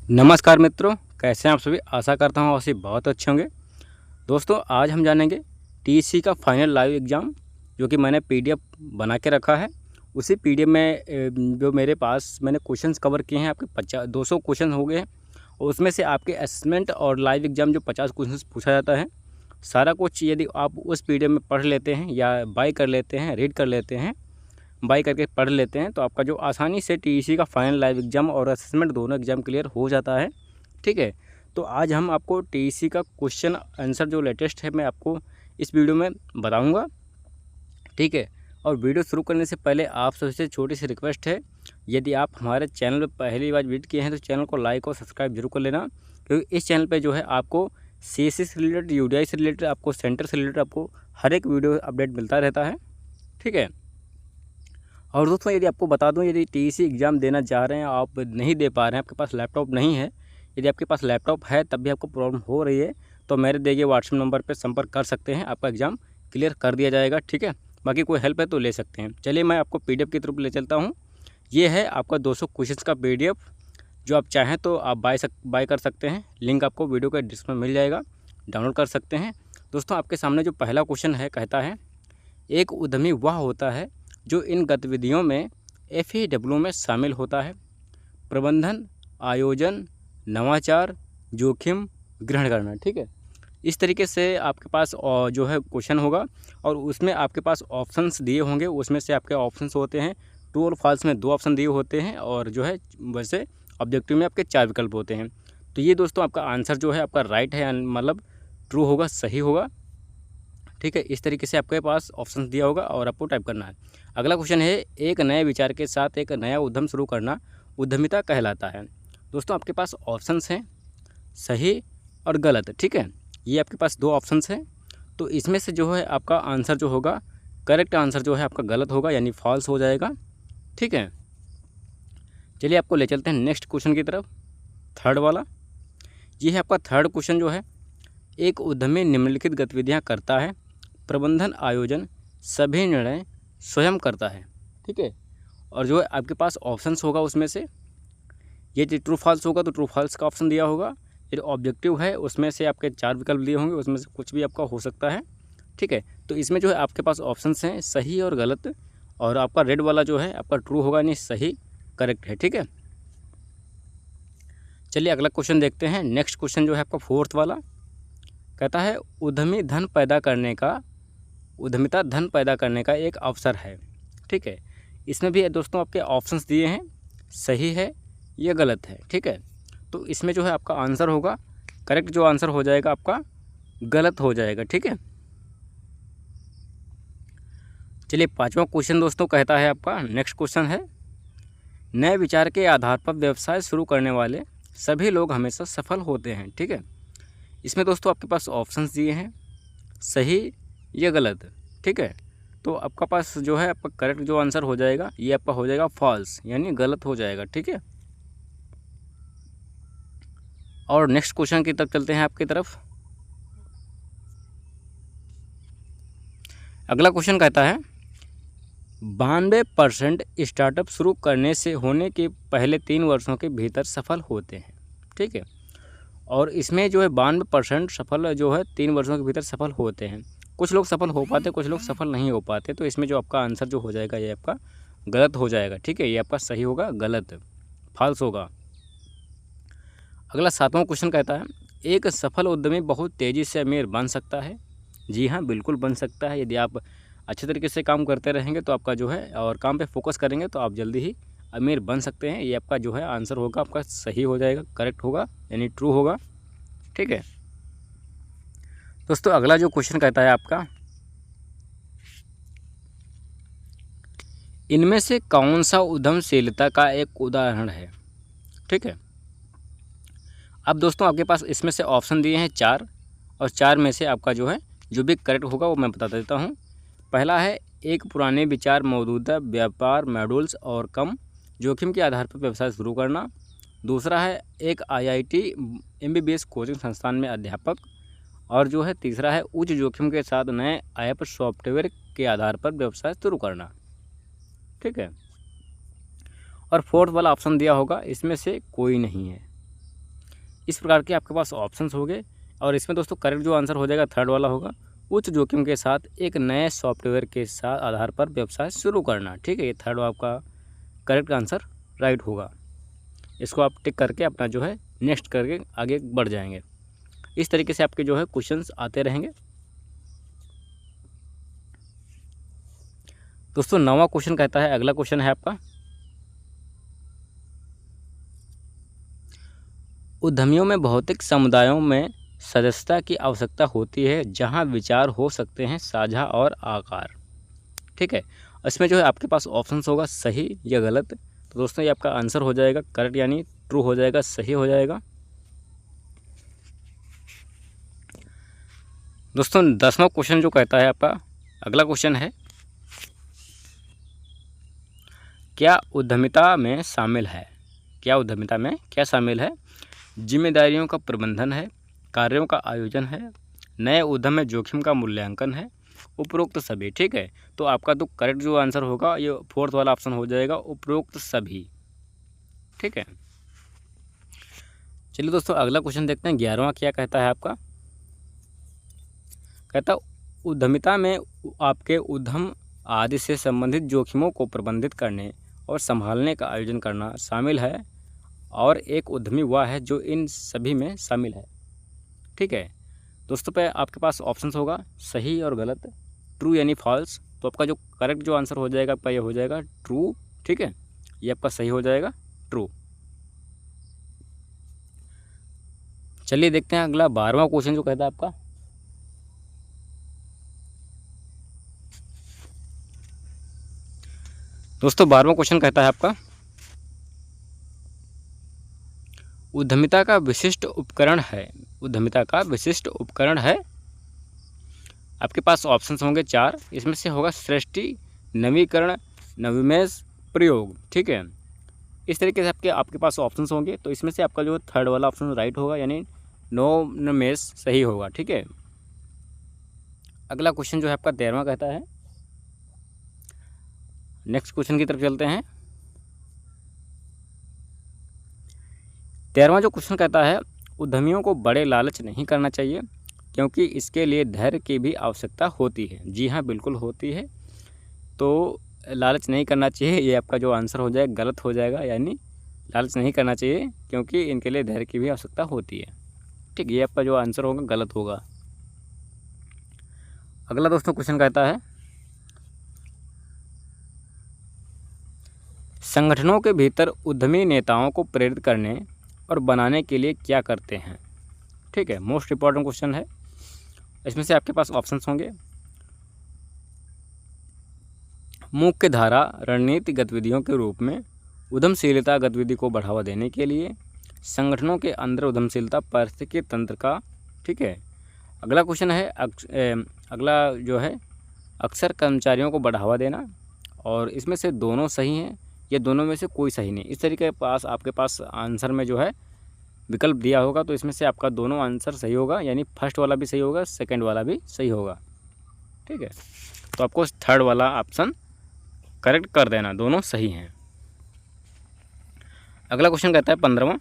नमस्कार मित्रों, कैसे हैं आप सभी। आशा करता हूँ आप सभी बहुत अच्छे होंगे। दोस्तों आज हम जानेंगे टीईसी का फाइनल लाइव एग्ज़ाम, जो कि मैंने पीडीएफ बना के रखा है। उसी पीडीएफ में जो मेरे पास मैंने क्वेश्चंस कवर किए हैं, आपके 200 क्वेश्चन हो गए हैं। और उसमें से आपके असेसमेंट और लाइव एग्ज़ाम जो 50 क्वेश्चन पूछा जाता है, सारा कुछ यदि आप उस पीडीएफ में पढ़ लेते हैं या बाय कर लेते हैं, रीड कर लेते हैं, बाई करके पढ़ लेते हैं, तो आपका जो आसानी से टीईसी का फाइनल लाइव एग्ज़ाम और असेसमेंट दोनों एग्ज़ाम क्लियर हो जाता है। ठीक है, तो आज हम आपको टीईसी का क्वेश्चन आंसर जो लेटेस्ट है मैं आपको इस वीडियो में बताऊंगा। ठीक है, और वीडियो शुरू करने से पहले आप सबसे छोटी सी रिक्वेस्ट है, यदि आप हमारे चैनल पर पहली बार विजिट किए हैं तो चैनल को लाइक और सब्सक्राइब जरूर कर लेना, क्योंकि इस चैनल पर जो है आपको सीएससी से रिलेटेड, यूडीआई से रिलेटेड, आपको सेंटर से रिलेटेड आपको हर एक वीडियो अपडेट मिलता रहता है। ठीक है, और दोस्तों यदि आपको बता दूं, यदि टीईसी एग्ज़ाम देना चाह रहे हैं, आप नहीं दे पा रहे हैं, आपके पास लैपटॉप नहीं है, यदि आपके पास लैपटॉप है तब भी आपको प्रॉब्लम हो रही है, तो मेरे दिए गए व्हाट्सएप नंबर पर संपर्क कर सकते हैं, आपका एग्ज़ाम क्लियर कर दिया जाएगा। ठीक है, बाकी कोई हेल्प है तो ले सकते हैं। चलिए मैं आपको पीडीएफ की तरफ ले चलता हूँ। ये है आपका 200 क्वेश्चन का पीडीएफ, जो आप चाहें तो आप बाय कर सकते हैं। लिंक आपको वीडियो के डिस्क्रिप्शन में मिल जाएगा, डाउनलोड कर सकते हैं। दोस्तों आपके सामने जो पहला क्वेश्चन है, कहता है एक उद्यमी वह होता है जो इन गतिविधियों में एफएडब्ल्यू में शामिल होता है: प्रबंधन, आयोजन, नवाचार, जोखिम ग्रहण करना। ठीक है, इस तरीके से आपके पास जो है क्वेश्चन होगा, और उसमें आपके पास ऑप्शंस दिए होंगे। उसमें से आपके ऑप्शंस होते हैं ट्रू और फॉल्स में 2 ऑप्शन दिए होते हैं, और जो है वैसे ऑब्जेक्टिव में आपके 4 विकल्प होते हैं। तो ये दोस्तों आपका आंसर जो है आपका राइट है, मतलब ट्रू होगा, सही होगा। ठीक है, इस तरीके से आपके पास ऑप्शन दिया होगा और आपको टाइप करना है। अगला क्वेश्चन है, एक नए विचार के साथ एक नया उद्यम शुरू करना उद्यमिता कहलाता है। दोस्तों आपके पास ऑप्शंस हैं सही और गलत। ठीक है, ये आपके पास 2 ऑप्शंस हैं, तो इसमें से जो है आपका आंसर जो होगा, करेक्ट आंसर जो है आपका गलत होगा, यानी फॉल्स हो जाएगा। ठीक है, चलिए आपको ले चलते हैं नेक्स्ट क्वेश्चन की तरफ, थर्ड वाला। ये है आपका थर्ड क्वेश्चन जो है, एक उद्यमी निम्नलिखित गतिविधियाँ करता है: प्रबंधन, आयोजन, सभी निर्णय स्वयं करता है। ठीक है, और जो है आपके पास ऑप्शंस होगा, उसमें से ये जो ट्रू फॉल्स होगा तो ट्रू फॉल्स का ऑप्शन दिया होगा। ये ऑब्जेक्टिव है, उसमें से आपके 4 विकल्प दिए होंगे, उसमें से कुछ भी आपका हो सकता है। ठीक है, तो इसमें जो है आपके पास ऑप्शंस हैं सही और गलत, और आपका रेड वाला जो है आपका ट्रू होगा, यानी सही, करेक्ट है। ठीक है, चलिए अगला क्वेश्चन देखते हैं। नेक्स्ट क्वेश्चन जो है आपका फोर्थ वाला, कहता है उद्यमिता धन पैदा करने का एक अवसर है। ठीक है, इसमें भी दोस्तों आपके ऑप्शंस दिए हैं, सही है या गलत है। ठीक है, तो इसमें जो है आपका आंसर होगा, करेक्ट जो आंसर हो जाएगा आपका गलत हो जाएगा। ठीक है, चलिए 5वां क्वेश्चन दोस्तों कहता है आपका, नेक्स्ट क्वेश्चन है, नए विचार के आधार पर व्यवसाय शुरू करने वाले सभी लोग हमेशा सफल होते हैं। ठीक है, इसमें दोस्तों आपके पास ऑप्शंस दिए हैं सही या गलत। ठीक है, तो आपका पास जो है आपका करेक्ट जो आंसर हो जाएगा, ये आपका हो जाएगा फॉल्स, यानी गलत हो जाएगा। ठीक है, और नेक्स्ट क्वेश्चन की तरफ चलते हैं आपकी तरफ। अगला क्वेश्चन कहता है 92% स्टार्टअप शुरू करने से होने के पहले 3 वर्षों के भीतर सफल होते हैं। ठीक है, और इसमें जो है 92% सफल जो है 3 वर्षों के भीतर सफल होते हैं। कुछ लोग सफल हो पाते, कुछ लोग सफल नहीं हो पाते, तो इसमें जो आपका आंसर जो हो जाएगा ये आपका गलत हो जाएगा। ठीक है, ये आपका सही होगा, गलत फॉल्स होगा। अगला 7वां क्वेश्चन कहता है, एक सफल उद्यमी बहुत तेज़ी से अमीर बन सकता है। जी हाँ, बिल्कुल बन सकता है। यदि आप अच्छे तरीके से काम करते रहेंगे तो आपका जो है, और काम पे फोकस करेंगे तो आप जल्दी ही अमीर बन सकते हैं। ये आपका जो है आंसर होगा, आपका सही हो जाएगा, करेक्ट होगा, यानी ट्रू होगा। ठीक है दोस्तों, अगला जो क्वेश्चन कहता है आपका, इनमें से कौन सा उद्यमशीलता का एक उदाहरण है। ठीक है, अब दोस्तों आपके पास इसमें से ऑप्शन दिए हैं 4, और 4 में से आपका जो है जो भी करेक्ट होगा वो मैं बता देता हूँ। पहला है, एक पुराने विचार, मौजूदा व्यापार मॉड्यूल्स और कम जोखिम के आधार पर व्यवसाय शुरू करना। दूसरा है, एक आईआईटी एमबीबीएस कोचिंग संस्थान में अध्यापक। और जो है तीसरा है, उच्च जोखिम के साथ नए ऐप सॉफ्टवेयर के आधार पर व्यवसाय शुरू करना। ठीक है, और फोर्थ वाला ऑप्शन दिया होगा, इसमें से कोई नहीं है। इस प्रकार के आपके पास ऑप्शंस होंगे और इसमें दोस्तों करेक्ट जो आंसर हो जाएगा थर्ड वाला होगा, उच्च जोखिम के साथ एक नए सॉफ्टवेयर के साथ आधार पर व्यवसाय शुरू करना। ठीक है, ये थर्ड आपका करेक्ट आंसर राइट होगा। इसको आप टिक करके अपना जो है नेक्स्ट करके आगे बढ़ जाएंगे। इस तरीके से आपके जो है क्वेश्चंस आते रहेंगे। दोस्तों 9वां क्वेश्चन कहता है, अगला क्वेश्चन है आपका, उद्यमियों में भौतिक समुदायों में सदस्यता की आवश्यकता होती है जहां विचार हो सकते हैं साझा और आकार। ठीक है, इसमें जो है आपके पास ऑप्शंस होगा सही या गलत। तो दोस्तों ये आपका आंसर हो जाएगा करेक्ट, यानी ट्रू हो जाएगा, सही हो जाएगा। दोस्तों 10वां क्वेश्चन जो कहता है आपका, अगला क्वेश्चन है, क्या उद्यमिता में शामिल है, क्या उद्यमिता में क्या शामिल है? जिम्मेदारियों का प्रबंधन है, कार्यों का आयोजन है, नए उद्यम में जोखिम का मूल्यांकन है, उपरोक्त सभी। ठीक है, तो आपका तो करेक्ट जो आंसर होगा ये फोर्थ वाला ऑप्शन हो जाएगा, उपरोक्त सभी। ठीक है, चलिए दोस्तों अगला क्वेश्चन देखते हैं। 11वां क्या कहता है आपका, कहता उद्यमिता में आपके उद्यम आदि से संबंधित जोखिमों को प्रबंधित करने और संभालने का आयोजन करना शामिल है और एक उद्यमी वह है जो इन सभी में शामिल है। ठीक है, दोस्तों पे आपके पास ऑप्शंस होगा सही और गलत, ट्रू यानी फॉल्स। तो आपका जो करेक्ट जो आंसर हो जाएगा आपका ये हो जाएगा ट्रू। ठीक है, ये आपका सही हो जाएगा, ट्रू। चलिए देखते हैं अगला 12वां क्वेश्चन जो कहता है आपका, दोस्तों 12वां क्वेश्चन कहता है आपका, उद्यमिता का विशिष्ट उपकरण है, उद्यमिता का विशिष्ट उपकरण है। आपके पास ऑप्शंस होंगे 4, इसमें से होगा सृष्टि, नवीकरण, नवोन्मेष, प्रयोग। ठीक है, इस तरीके से आपके पास ऑप्शंस होंगे। तो इसमें से आपका जो थर्ड वाला ऑप्शन राइट होगा, यानी नवोन्मेष सही होगा। ठीक है, अगला क्वेश्चन जो है आपका 13वां कहता है, नेक्स्ट क्वेश्चन की तरफ चलते हैं। 13वां जो क्वेश्चन कहता है, उद्यमियों को बड़े लालच नहीं करना चाहिए क्योंकि इसके लिए धैर्य की भी आवश्यकता होती है। जी हाँ, बिल्कुल होती है। तो लालच नहीं करना चाहिए, ये आपका जो आंसर हो जाएगा गलत हो जाएगा, यानी लालच नहीं करना चाहिए क्योंकि इनके लिए धैर्य की भी आवश्यकता होती है। ठीक, ये आपका जो आंसर होगा गलत होगा। अगला दोस्तों क्वेश्चन कहता है, संगठनों के भीतर उद्यमी नेताओं को प्रेरित करने और बनाने के लिए क्या करते हैं? ठीक है, मोस्ट इम्पॉर्टेंट क्वेश्चन है। इसमें से आपके पास ऑप्शंस होंगे मुख्य धारा रणनीति गतिविधियों के रूप में उद्यमशीलता गतिविधि को बढ़ावा देने के लिए, संगठनों के अंदर उद्यमशीलता पारिस्थितिकी तंत्र का। ठीक है, अगला क्वेश्चन है अगला जो है अक्सर कर्मचारियों को बढ़ावा देना, और इसमें से दोनों सही हैं, ये दोनों में से कोई सही नहीं। इस तरीके के पास आपके पास आंसर में जो है विकल्प दिया होगा, तो इसमें से आपका दोनों आंसर सही होगा, यानी फर्स्ट वाला भी सही होगा, सेकंड वाला भी सही होगा। ठीक है, तो आपको थर्ड वाला ऑप्शन करेक्ट कर देना, दोनों सही हैं। अगला क्वेश्चन कहता है 15वां,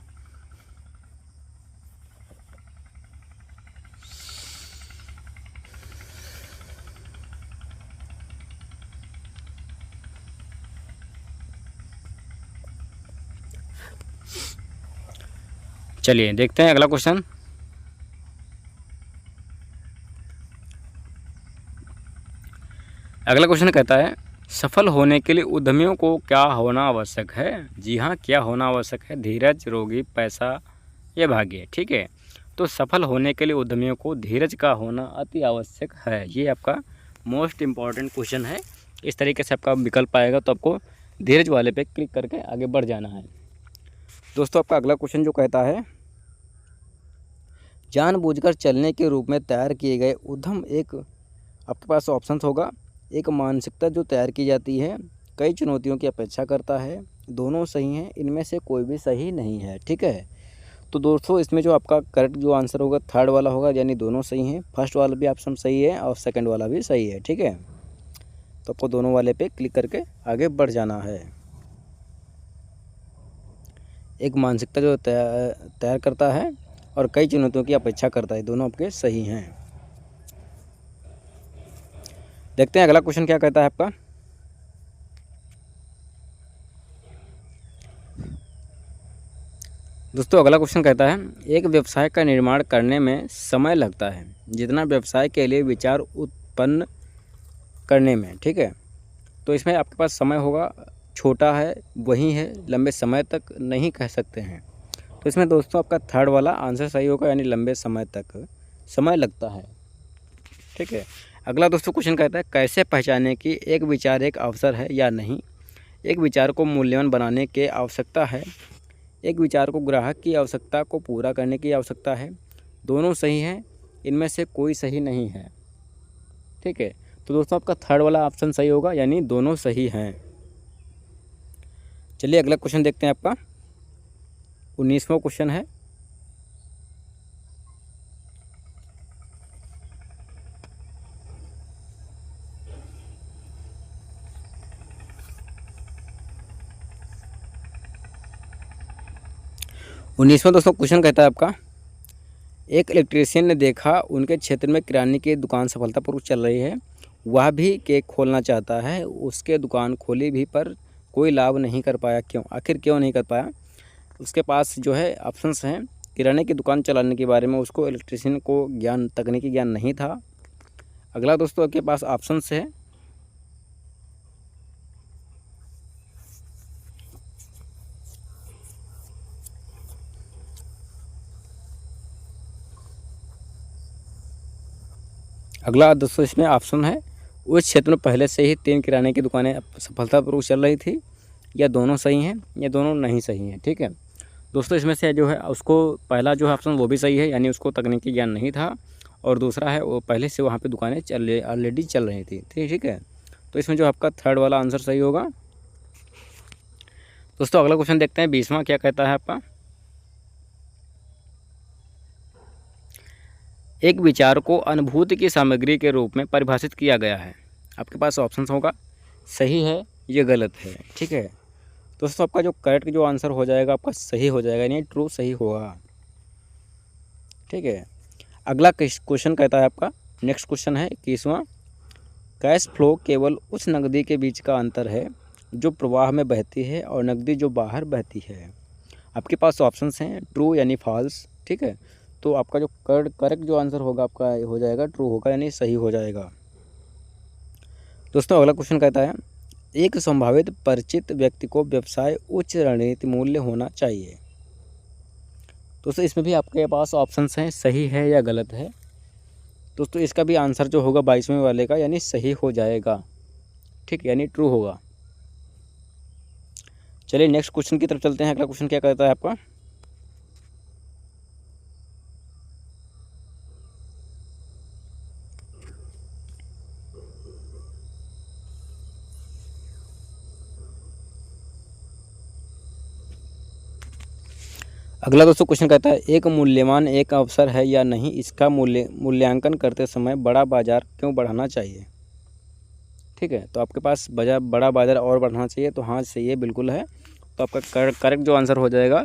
चलिए देखते हैं अगला क्वेश्चन। अगला क्वेश्चन कहता है, सफल होने के लिए उद्यमियों को क्या होना आवश्यक है? जी हाँ, क्या होना आवश्यक है? धीरज, रोगी, पैसा या भाग्य। ठीक है, तो सफल होने के लिए उद्यमियों को धीरज का होना अति आवश्यक है। ये आपका मोस्ट इम्पॉर्टेंट क्वेश्चन है। इस तरीके से आपका विकल्प आएगा, तो आपको धीरज वाले पे क्लिक करके आगे बढ़ जाना है। दोस्तों आपका अगला क्वेश्चन जो कहता है, जानबूझकर चलने के रूप में तैयार किए गए उद्यम एक, आपके पास ऑप्शन होगा, एक मानसिकता जो तैयार की जाती है, कई चुनौतियों की अपेक्षा करता है, दोनों सही हैं, इनमें से कोई भी सही नहीं है। ठीक है, तो दोस्तों इसमें जो आपका करेक्ट जो आंसर होगा थर्ड वाला होगा, यानी दोनों सही हैं। फर्स्ट वाला भी ऑप्शन सही है और सेकंड वाला भी सही है। ठीक है, तो आपको दोनों वाले पे क्लिक करके आगे बढ़ जाना है। एक मानसिकता जो तैयार करता है, और कई चुनौतियों की अपेक्षा करता है। दोनों आपके सही हैं। देखते हैं अगला क्वेश्चन क्या कहता है आपका। दोस्तों अगला क्वेश्चन कहता है एक व्यवसाय का निर्माण करने में समय लगता है जितना व्यवसाय के लिए विचार उत्पन्न करने में। ठीक है, तो इसमें आपके पास समय होगा, छोटा है वही है, लंबे समय तक नहीं कह सकते हैं। तो इसमें दोस्तों आपका थर्ड वाला आंसर सही होगा, यानी लंबे समय तक समय लगता है। ठीक है, अगला दोस्तों क्वेश्चन कहता है कैसे पहचानें कि एक विचार एक अवसर है या नहीं। एक विचार को मूल्यवान बनाने की आवश्यकता है, एक विचार को ग्राहक की आवश्यकता को पूरा करने की आवश्यकता है। दोनों सही हैं, इनमें से कोई सही नहीं है। ठीक है, तो दोस्तों आपका थर्ड वाला ऑप्शन सही होगा, यानी दोनों सही हैं। चलिए अगला क्वेश्चन देखते हैं आपका 19वां क्वेश्चन है। उन्नीसवां दोस्तों क्वेश्चन कहता है आपका एक इलेक्ट्रीशियन ने देखा उनके क्षेत्र में किराने की दुकान सफलतापूर्वक चल रही है, वह भी केक खोलना चाहता है, उसके दुकान खोली भी पर कोई लाभ नहीं कर पाया। क्यों? आखिर क्यों नहीं कर पाया? उसके पास जो है ऑप्शंस हैं। किराने की दुकान चलाने के बारे में उसको इलेक्ट्रीशियन को ज्ञान, तकनीकी ज्ञान नहीं था। अगला दोस्तों आपके पास ऑप्शंस है। अगला दोस्तों इसमें ऑप्शन है उस क्षेत्र में पहले से ही 3 किराने की दुकानें सफलतापूर्वक चल रही थी, या दोनों सही हैं या दोनों नहीं सही हैं। ठीक है दोस्तों, इसमें से जो है उसको पहला जो है ऑप्शन वो भी सही है, यानी उसको तकनीकी ज्ञान नहीं था, और दूसरा है वो पहले से वहाँ पे दुकानें ऑलरेडी चल रही थी। ठीक है, तो इसमें जो आपका थर्ड वाला आंसर सही होगा। दोस्तों अगला क्वेश्चन देखते हैं 20वां क्या कहता है आपका। एक विचार को अनुभूति की सामग्री के रूप में परिभाषित किया गया है। आपके पास ऑप्शंस होगा, सही है ये गलत है। ठीक है दोस्तों, आपका जो करेक्ट जो आंसर हो जाएगा आपका सही हो जाएगा, यानी ट्रू सही होगा। ठीक है, अगला क्वेश्चन कहता है आपका, नेक्स्ट क्वेश्चन है 21वां, कैश फ्लो केवल उस नकदी के बीच का अंतर है जो प्रवाह में बहती है और नकदी जो बाहर बहती है। आपके पास ऑप्शंस हैं, ट्रू यानी फॉल्स। ठीक है, तो आपका जो करेक्ट जो आंसर होगा आपका हो जाएगा ट्रू होगा, यानी सही हो जाएगा। दोस्तों अगला क्वेश्चन कहता है एक संभावित परिचित व्यक्ति को व्यवसाय उच्च रणनीति मूल्य होना चाहिए। दोस्तों इसमें भी आपके पास ऑप्शंस हैं, सही है या गलत है। दोस्तों इसका भी आंसर जो होगा 22वें वाले का, यानी सही हो जाएगा। ठीक, यानी ट्रू होगा। चलिए नेक्स्ट क्वेश्चन की तरफ चलते हैं। अगला क्वेश्चन क्या कहता है आपका, अगला दोस्तों क्वेश्चन कहता है एक मूल्यवान एक अवसर है या नहीं, इसका मूल्यांकन करते समय बड़ा बाजार क्यों बढ़ाना चाहिए। ठीक है, तो आपके पास बड़ा बाजार और बढ़ाना चाहिए, तो हाँ सही है, बिल्कुल है। तो आपका करेक्ट जो आंसर हो जाएगा,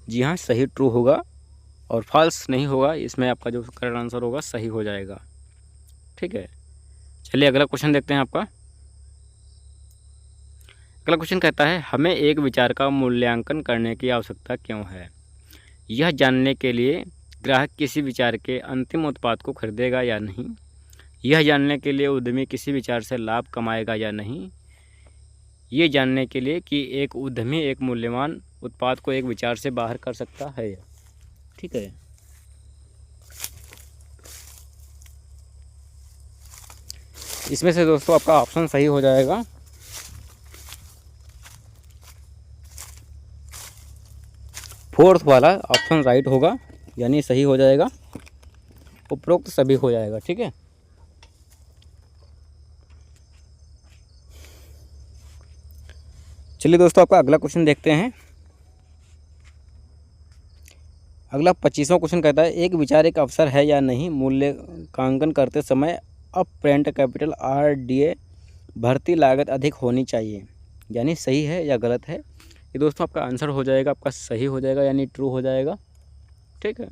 जी हाँ सही ट्रू होगा, और फॉल्स नहीं होगा। इसमें आपका जो करेक्ट आंसर होगा सही हो जाएगा। ठीक है, चलिए अगला क्वेश्चन देखते हैं आपका। अगला क्वेश्चन कहता है हमें एक विचार का मूल्यांकन करने की आवश्यकता क्यों है। यह जानने के लिए ग्राहक किसी विचार के अंतिम उत्पाद को खरीदेगा या नहीं, यह जानने के लिए उद्यमी किसी विचार से लाभ कमाएगा या नहीं, ये जानने के लिए कि एक उद्यमी एक मूल्यवान उत्पाद को एक विचार से बाहर कर सकता है। ठीक है, इसमें से दोस्तों आपका ऑप्शन सही हो जाएगा। फोर्थ वाला ऑप्शन राइट होगा, यानी सही हो जाएगा, उपरोक्त सभी हो जाएगा। ठीक है, चलिए दोस्तों आपका अगला क्वेश्चन देखते हैं। अगला 25वां क्वेश्चन कहता है एक विचार एक अवसर है या नहीं, मूल्यांकन करते समय अपफ्रंट कैपिटल RDA भर्ती लागत अधिक होनी चाहिए, यानी सही है या गलत है। ये दोस्तों आपका आंसर हो जाएगा, आपका सही हो जाएगा, यानी ट्रू हो जाएगा। ठीक है,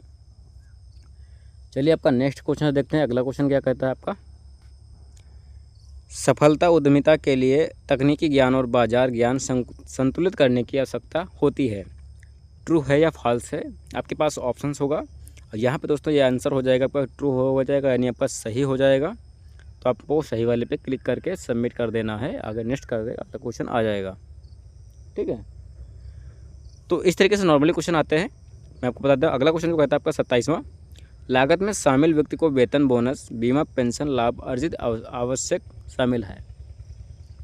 चलिए आपका नेक्स्ट क्वेश्चन देखते हैं। अगला क्वेश्चन क्या कहता है आपका, सफलता उद्यमिता के लिए तकनीकी ज्ञान और बाजार ज्ञान संतुलित करने की आवश्यकता होती है। ट्रू है या फॉल्स है? आपके पास ऑप्शंस होगा और यहाँ पे दोस्तों ये आंसर हो जाएगा आपका ट्रू हो जाएगा, यानी आपका सही हो जाएगा। तो आपको सही वाले पे क्लिक करके सबमिट कर देना है, आगे नेक्स्ट कर देगा, आपका क्वेश्चन आ जाएगा। ठीक है, तो इस तरीके से नॉर्मली क्वेश्चन आते हैं। मैं आपको बता दूँ अगला क्वेश्चन जो कहता है आपका 27वां, लागत में शामिल व्यक्ति को वेतन, बोनस, बीमा, पेंशन लाभ अर्जित आवश्यक शामिल है।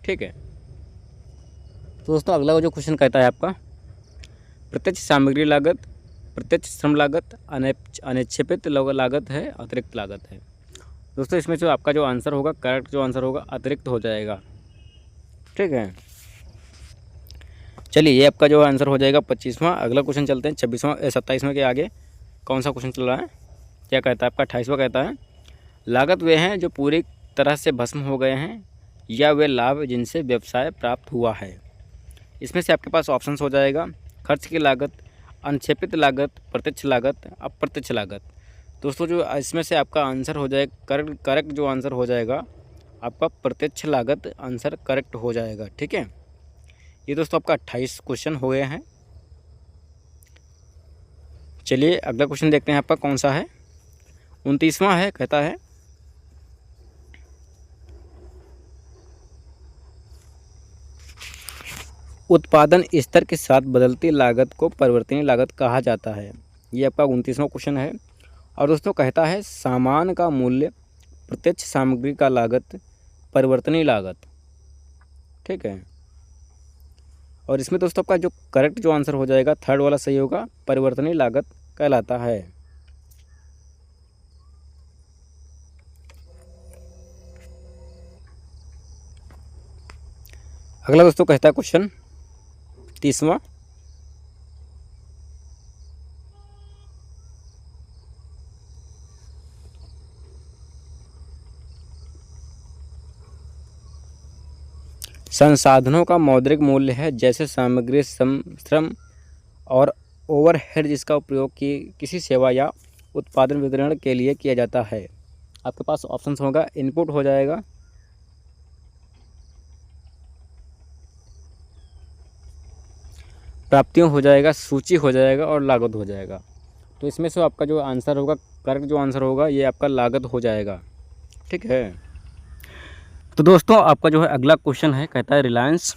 ठीक है, तो दोस्तों अगला जो क्वेश्चन कहता है आपका, प्रत्यक्ष सामग्री लागत, प्रत्यक्ष श्रम लागत, अनक्षेपित लागत है, अतिरिक्त लागत है। दोस्तों इसमें जो आपका जो आंसर होगा, करेक्ट जो आंसर होगा अतिरिक्त हो जाएगा। ठीक है, चलिए ये आपका जो आंसर हो जाएगा 25वां। अगला क्वेश्चन चलते हैं 27वां के आगे कौन सा क्वेश्चन चल रहा है, क्या कहता है आपका 28वां कहता है, लागत वे हैं जो पूरी तरह से भस्म हो गए हैं या वे लाभ जिनसे व्यवसाय प्राप्त हुआ है। इसमें से आपके पास ऑप्शंस हो जाएगा, खर्च की लागत, अनक्षेपित लागत, प्रत्यक्ष लागत, अप्रत्यक्ष लागत। दोस्तों जो इसमें से आपका आंसर हो जाएगा करेक्ट जो आंसर हो जाएगा आपका प्रत्यक्ष लागत आंसर करेक्ट हो जाएगा। ठीक है, ये दोस्तों आपका 28 क्वेश्चन हो गए हैं। चलिए अगला क्वेश्चन देखते हैं आपका कौन सा है, 29वां है, कहता है उत्पादन स्तर के साथ बदलती लागत को परिवर्तनीय लागत कहा जाता है। ये आपका 29वां क्वेश्चन है। और दोस्तों कहता है सामान का मूल्य, प्रत्यक्ष सामग्री का लागत, परिवर्तनीय लागत। ठीक है, और इसमें दोस्तों आपका जो करेक्ट जो आंसर हो जाएगा थर्ड वाला सही होगा, परिवर्तनीय लागत कहलाता है। अगला दोस्तों कहता है क्वेश्चन 30वां, संसाधनों का मौद्रिक मूल्य है, जैसे सामग्री, श्रम और ओवरहेड जिसका उपयोग किसी सेवा या उत्पादन वितरण के लिए किया जाता है। आपके पास ऑप्शंस होगा, इनपुट हो जाएगा, प्राप्तियों हो जाएगा, सूची हो जाएगा और लागत हो जाएगा। तो इसमें से आपका जो आंसर होगा, करेक्ट जो आंसर होगा ये आपका लागत हो जाएगा। ठीक है, तो दोस्तों आपका जो है अगला क्वेश्चन है, कहता है Reliance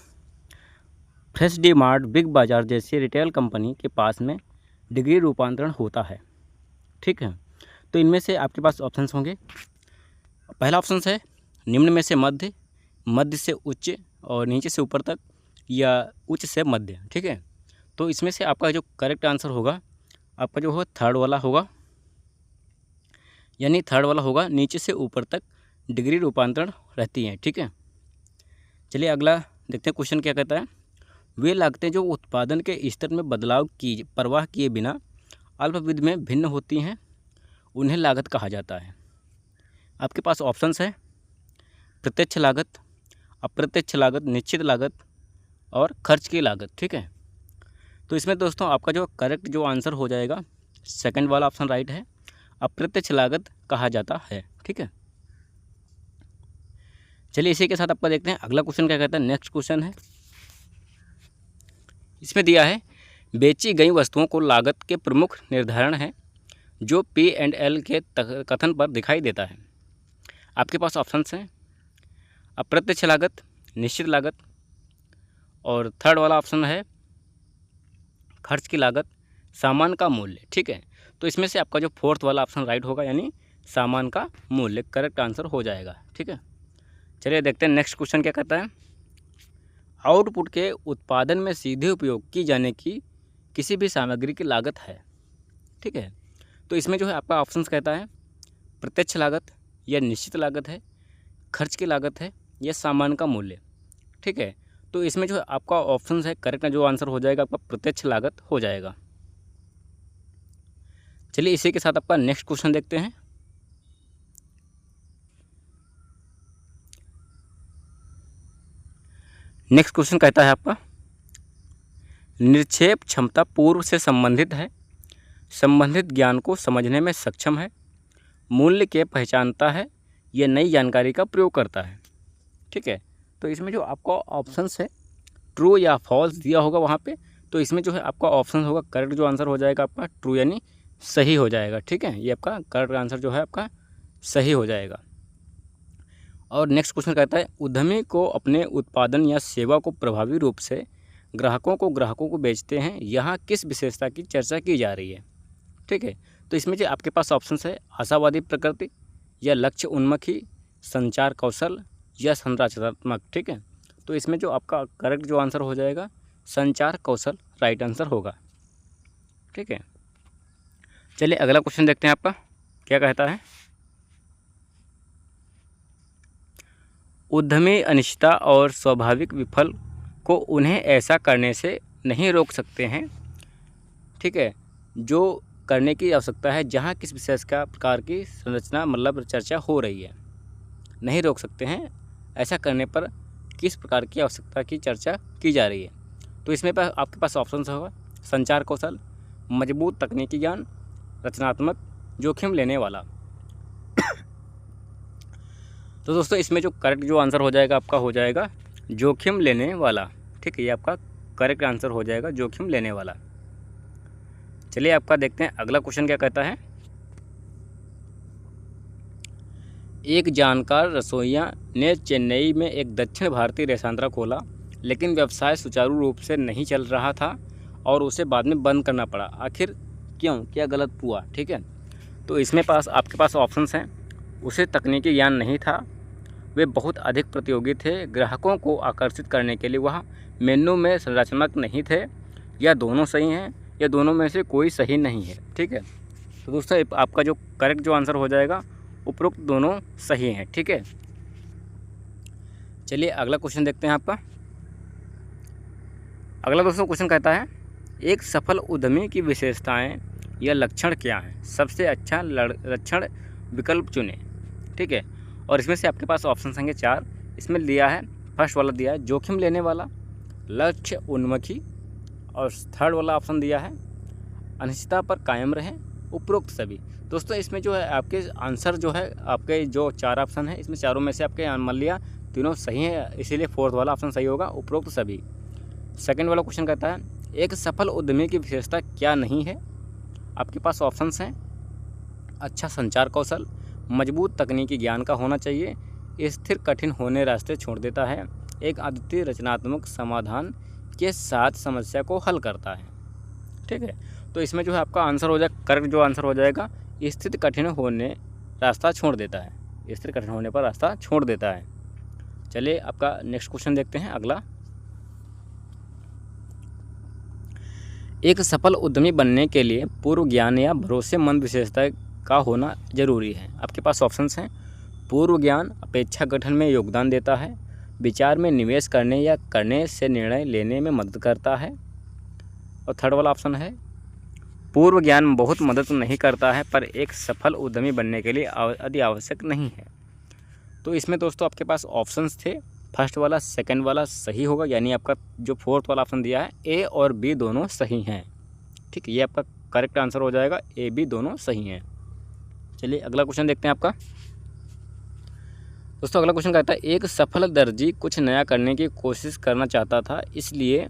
fresh D mart, big बाज़ार जैसी रिटेल कंपनी के पास में डिग्री रूपांतरण होता है। ठीक है, तो इनमें से आपके पास ऑप्शंस होंगे, पहला ऑप्शन है निम्न में से मध्य, मध्य से उच्च और नीचे से ऊपर तक, या उच्च से मध्य। ठीक है, तो इसमें से आपका जो करेक्ट आंसर होगा आपका जो है थर्ड वाला होगा, यानी थर्ड वाला होगा, नीचे से ऊपर तक डिग्री रूपांतरण रहती हैं। ठीक है, चलिए अगला देखते हैं क्वेश्चन क्या कहता है, वे लागतें जो उत्पादन के स्तर में बदलाव की परवाह किए बिना अल्पविधि में भिन्न होती हैं उन्हें लागत कहा जाता है। आपके पास ऑप्शंस है, प्रत्यक्ष लागत, अप्रत्यक्ष लागत, निश्चित लागत और खर्च की लागत। ठीक है, तो इसमें दोस्तों आपका जो करेक्ट जो आंसर हो जाएगा सेकंड वाला ऑप्शन राइट है, अप्रत्यक्ष लागत कहा जाता है। ठीक है, चलिए इसी के साथ आपका देखते हैं अगला क्वेश्चन क्या कहता है। नेक्स्ट क्वेश्चन है, इसमें दिया है बेची गई वस्तुओं को लागत के प्रमुख निर्धारण है जो P&L के कथन पर दिखाई देता है। आपके पास ऑप्शंस हैं, अप्रत्यक्ष लागत, निश्चित लागत और थर्ड वाला ऑप्शन है खर्च की लागत, सामान का मूल्य। ठीक है, तो इसमें से आपका जो फोर्थ वाला ऑप्शन राइट होगा, यानी सामान का मूल्य करेक्ट आंसर हो जाएगा। ठीक है, चलिए देखते हैं नेक्स्ट क्वेश्चन क्या कहता है, आउटपुट के उत्पादन में सीधे उपयोग की जाने की किसी भी सामग्री की लागत है। ठीक है, तो इसमें जो है आपका ऑप्शंस कहता है प्रत्यक्ष लागत या निश्चित लागत है, खर्च की लागत है या सामान का मूल्य। ठीक है, तो इसमें जो है आपका ऑप्शंस है, करेक्ट जो आंसर हो जाएगा आपका प्रत्यक्ष लागत हो जाएगा। चलिए इसी के साथ आपका नेक्स्ट क्वेश्चन देखते हैं। नेक्स्ट क्वेश्चन कहता है आपका निक्षेप क्षमता पूर्व से संबंधित है, संबंधित ज्ञान को समझने में सक्षम है, मूल्य के पहचानता है या नई जानकारी का प्रयोग करता है। ठीक है, तो इसमें जो आपका ऑप्शंस है ट्रू या फॉल्स दिया होगा वहाँ पे, तो इसमें जो है आपका ऑप्शन होगा करेक्ट जो आंसर हो जाएगा आपका ट्रू यानी सही हो जाएगा। ठीक है, ये आपका करेक्ट आंसर जो है आपका सही हो जाएगा। और नेक्स्ट क्वेश्चन कहता है उद्यमी को अपने उत्पादन या सेवा को प्रभावी रूप से ग्राहकों को बेचते हैं, यहाँ किस विशेषता की चर्चा की जा रही है। ठीक है, तो इसमें जो आपके पास ऑप्शन है आशावादी प्रकृति या लक्ष्य उन्मुखी, संचार कौशल या संरचनात्मक। ठीक है, तो इसमें जो आपका करेक्ट जो आंसर हो जाएगा संचार कौशल राइट आंसर होगा। ठीक है, चलिए अगला क्वेश्चन देखते हैं आपका क्या कहता है। उद्यमी अनिश्चितता और स्वाभाविक विफल को उन्हें ऐसा करने से नहीं रोक सकते हैं। ठीक है, जो करने की आवश्यकता है जहाँ किस विशेष का प्रकार की संरचना मतलब चर्चा हो रही है, नहीं रोक सकते हैं ऐसा करने पर किस प्रकार की आवश्यकता की चर्चा की जा रही है। तो इसमें पर आपके पास ऑप्शन होगा संचार कौशल, मजबूत तकनीकी ज्ञान, रचनात्मक, जोखिम लेने वाला। तो दोस्तों इसमें जो करेक्ट जो आंसर हो जाएगा आपका हो जाएगा जोखिम लेने वाला। ठीक है, ये आपका करेक्ट आंसर हो जाएगा जोखिम लेने वाला। चलिए आपका देखते हैं अगला क्वेश्चन क्या कहता है। एक जानकार रसोइया ने चेन्नई में एक दक्षिण भारतीय रेस्तरां खोला, लेकिन व्यवसाय सुचारू रूप से नहीं चल रहा था और उसे बाद में बंद करना पड़ा। आखिर क्यों, क्या गलत हुआ। ठीक है, तो इसमें आपके पास ऑप्शंस हैं उसे तकनीकी ज्ञान नहीं था, वे बहुत अधिक प्रतियोगी थे, ग्राहकों को आकर्षित करने के लिए वह मेन्यू में संरचनात्मक नहीं थे, या दोनों सही हैं, या दोनों में से कोई सही नहीं है। ठीक है, तो दोस्तों आपका जो करेक्ट जो आंसर हो जाएगा उपरोक्त दोनों सही हैं। ठीक है, चलिए अगला क्वेश्चन देखते हैं आपका। अगला दोस्तों क्वेश्चन कहता है एक सफल उद्यमी की विशेषताएं या लक्षण क्या हैं, सबसे अच्छा लक्षण विकल्प चुनें। ठीक है, और इसमें से आपके पास ऑप्शन होंगे 4। इसमें दिया है फर्स्ट वाला दिया है जोखिम लेने वाला, लक्ष्य उन्मुखी, और थर्ड वाला ऑप्शन दिया है अनिश्चितता पर कायम रहें, उपरोक्त सभी। दोस्तों इसमें जो है आपके आंसर जो है आपके जो 4 ऑप्शन है इसमें चारों में से आपके मान लिया तीनों सही है, इसीलिए फोर्थ वाला ऑप्शन सही होगा उपरोक्त सभी। सेकंड वाला क्वेश्चन कहता है एक सफल उद्यमी की विशेषता क्या नहीं है। आपके पास ऑप्शंस हैं अच्छा संचार कौशल, मजबूत तकनीकी ज्ञान का होना चाहिए, स्थिर कठिन होने रास्ते छोड़ देता है, एक अद्वितीय रचनात्मक समाधान के साथ समस्या को हल करता है। ठीक है, तो इसमें जो है आपका आंसर हो जाएगा करेक्ट जो आंसर हो जाएगा स्थिति कठिन होने रास्ता छोड़ देता है, स्थिति कठिन होने पर रास्ता छोड़ देता है। चलिए आपका नेक्स्ट क्वेश्चन देखते हैं अगला। एक सफल उद्यमी बनने के लिए पूर्व ज्ञान या भरोसेमंद विशेषता का होना जरूरी है। आपके पास ऑप्शंस हैं पूर्व ज्ञान अपेक्षा गठन में योगदान देता है, विचार में निवेश करने या करने से निर्णय लेने में मदद करता है, और थर्ड वाला ऑप्शन है पूर्व ज्ञान बहुत मदद नहीं करता है पर एक सफल उद्यमी बनने के लिए अति आवश्यक नहीं है। तो इसमें दोस्तों आपके पास ऑप्शंस थे फर्स्ट वाला सेकंड वाला सही होगा, यानी आपका जो फोर्थ वाला ऑप्शन दिया है ए और बी दोनों सही हैं। ठीक है, ये आपका करेक्ट आंसर हो जाएगा ए बी दोनों सही हैं। चलिए अगला क्वेश्चन देखते हैं आपका। दोस्तों अगला क्वेश्चन कहता है एक सफल दर्जी कुछ नया करने की कोशिश करना चाहता था, इसलिए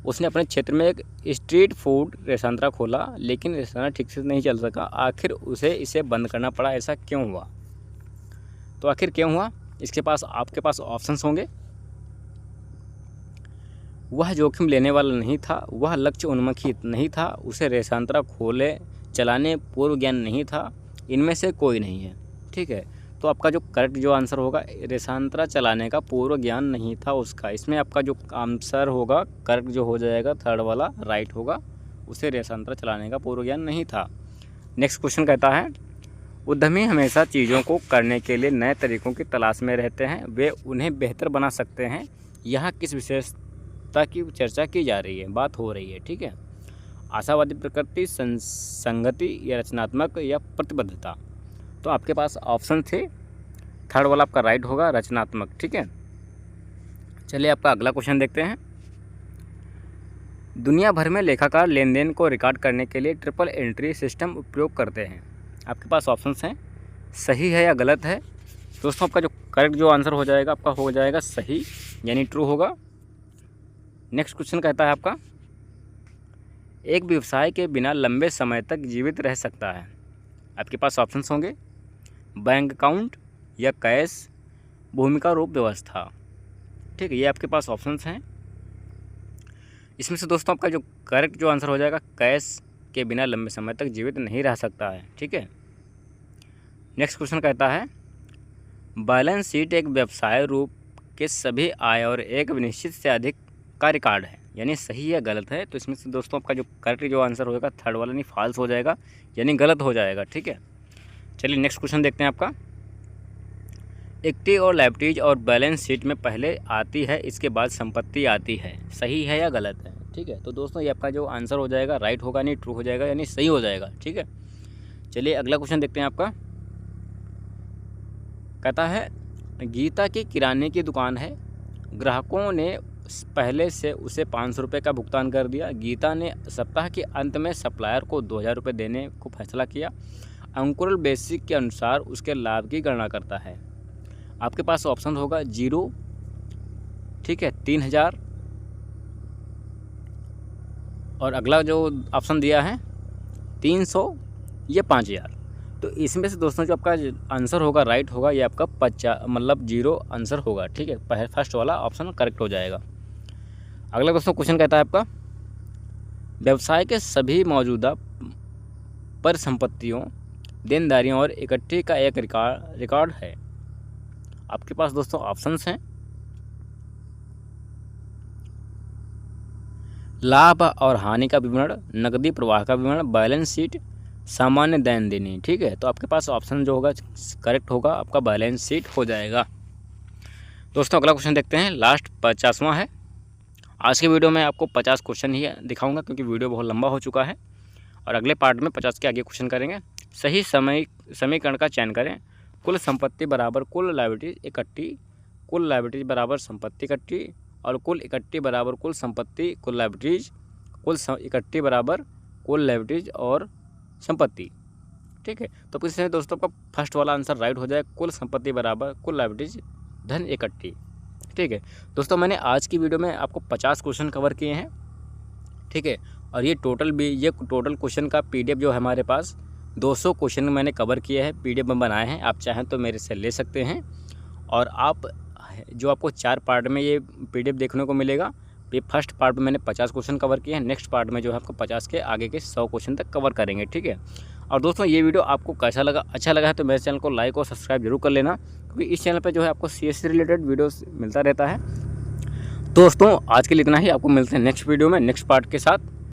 उसने अपने क्षेत्र में एक स्ट्रीट फूड रेस्तरां खोला, लेकिन रेस्तरां ठीक से नहीं चल सका। आखिर उसे इसे बंद करना पड़ा, ऐसा क्यों हुआ। तो आखिर क्यों हुआ, इसके पास आपके पास ऑप्शंस होंगे वह जोखिम लेने वाला नहीं था, वह लक्ष्य उन्मुखी नहीं था, उसे रेस्तरां खोले चलाने पूर्व ज्ञान नहीं था, इनमें से कोई नहीं है। ठीक है, तो आपका जो करेक्ट जो आंसर होगा रेस्तरां चलाने का पूर्व ज्ञान नहीं था उसका। इसमें आपका जो आंसर होगा करेक्ट जो हो जाएगा थर्ड वाला राइट होगा, उसे रेस्तरां चलाने का पूर्व ज्ञान नहीं था। नेक्स्ट क्वेश्चन कहता है उद्यमी हमेशा चीज़ों को करने के लिए नए तरीक़ों की तलाश में रहते हैं, वे उन्हें बेहतर बना सकते हैं। यहाँ किस विशेषता की चर्चा की जा रही है, बात हो रही है। ठीक है, आशावादी प्रकृति, संगति या रचनात्मक या प्रतिबद्धता। तो आपके पास ऑप्शन थे थर्ड वाला आपका राइट होगा रचनात्मक। ठीक है, चलिए आपका अगला क्वेश्चन देखते हैं। दुनिया भर में लेखाकार लेन देन को रिकॉर्ड करने के लिए ट्रिपल एंट्री सिस्टम उपयोग करते हैं। आपके पास ऑप्शंस हैं सही है या गलत है। दोस्तों आपका जो करेक्ट जो आंसर हो जाएगा आपका हो जाएगा सही, यानी ट्रू होगा। नेक्स्ट क्वेश्चन कहता है आपका, एक व्यवसाय के बिना लंबे समय तक जीवित रह सकता है। आपके पास ऑप्शंस होंगे, बैंक अकाउंट या कैश, भूमिका रूप व्यवस्था। ठीक है, ये आपके पास ऑप्शंस हैं। इसमें से दोस्तों आपका जो करेक्ट जो आंसर हो जाएगा, कैश के बिना लंबे समय तक जीवित नहीं रह सकता है। ठीक है। नेक्स्ट क्वेश्चन कहता है, बैलेंस शीट एक व्यवसाय रूप के सभी आय और एक निश्चित से अधिक का रिकॉर्ड है, यानी सही या गलत है। तो इसमें से दोस्तों आपका जो करेक्ट जो आंसर होगा थर्ड वाला, नहीं फॉल्स हो जाएगा, यानी गलत हो जाएगा। ठीक है, चलिए नेक्स्ट क्वेश्चन देखते हैं आपका। इक्विटी और लायबिलिटीज और बैलेंस शीट में पहले आती है, इसके बाद संपत्ति आती है, सही है या गलत है। ठीक है, तो दोस्तों ये आपका जो आंसर हो जाएगा राइट होगा, नहीं ट्रू हो जाएगा, यानी सही हो जाएगा। ठीक है, चलिए अगला क्वेश्चन देखते हैं आपका। कहता है, गीता की किराने की दुकान है, ग्राहकों ने पहले से उसे 500 रुपये का भुगतान कर दिया। गीता ने सप्ताह के अंत में सप्लायर को 2000 रुपये देने को फैसला किया। अंकुरल बेसिक के अनुसार उसके लाभ की गणना करता है। आपके पास ऑप्शन होगा 0, ठीक है, 3000, और अगला जो ऑप्शन दिया है 300 या 5000। तो इसमें से दोस्तों जो आपका आंसर होगा राइट होगा, ये आपका 0 आंसर होगा। ठीक है, फर्स्ट वाला ऑप्शन करेक्ट हो जाएगा। अगला दोस्तों क्वेश्चन कहता है आपका, व्यवसाय के सभी मौजूदा परिसंपत्तियों, देनदारियों और इकट्ठी का एक रिकॉर्ड है। आपके पास दोस्तों ऑप्शंस हैं, लाभ और हानि का विवरण, नकदी प्रवाह का विवरण, बैलेंस शीट, सामान्य देन देनी। ठीक है, तो आपके पास ऑप्शन जो होगा करेक्ट होगा, आपका बैलेंस शीट हो जाएगा। दोस्तों अगला क्वेश्चन देखते हैं, लास्ट 50वां है। आज के वीडियो में आपको 50 क्वेश्चन ही दिखाऊंगा, क्योंकि वीडियो बहुत लंबा हो चुका है, और अगले पार्ट में 50 के आगे क्वेश्चन करेंगे। सही समीकरण का चयन करें। कुल संपत्ति बराबर कुल लायबिलिटीज इकट्ठी, कुल लायबिलिटीज बराबर संपत्ति इकट्ठी, और कुल इकट्ठी बराबर कुल संपत्ति कुल लायबिलिटीज, कुल इकट्ठी बराबर कुल लायबिलिटीज और संपत्ति। ठीक है, तो इससे दोस्तों का फर्स्ट वाला आंसर राइट हो जाए, कुल संपत्ति बराबर कुल लायबिलिटीज धन इकट्ठी। ठीक है दोस्तों, मैंने आज की वीडियो में आपको 50 क्वेश्चन कवर किए हैं। ठीक है, और ये टोटल क्वेश्चन का PDF जो है हमारे पास 200 क्वेश्चन मैंने कवर किए हैं, PDF में बनाए हैं। आप चाहें तो मेरे से ले सकते हैं, और आप जो आपको 4 पार्ट में ये PDF देखने को मिलेगा। ये फर्स्ट पार्ट में मैंने 50 क्वेश्चन कवर किए हैं, नेक्स्ट पार्ट में जो है आपको 50 के आगे के 100 क्वेश्चन तक कवर करेंगे। ठीक है, और दोस्तों ये वीडियो आपको कैसा लगा, अच्छा लगा है तो मेरे चैनल को लाइक और सब्सक्राइब जरूर कर लेना, क्योंकि इस चैनल पर जो है आपको CS से रिलेटेड वीडियोस मिलता रहता है। दोस्तों आज के लिए इतना ही, आपको मिलते हैं नेक्स्ट वीडियो में नेक्स्ट पार्ट के साथ।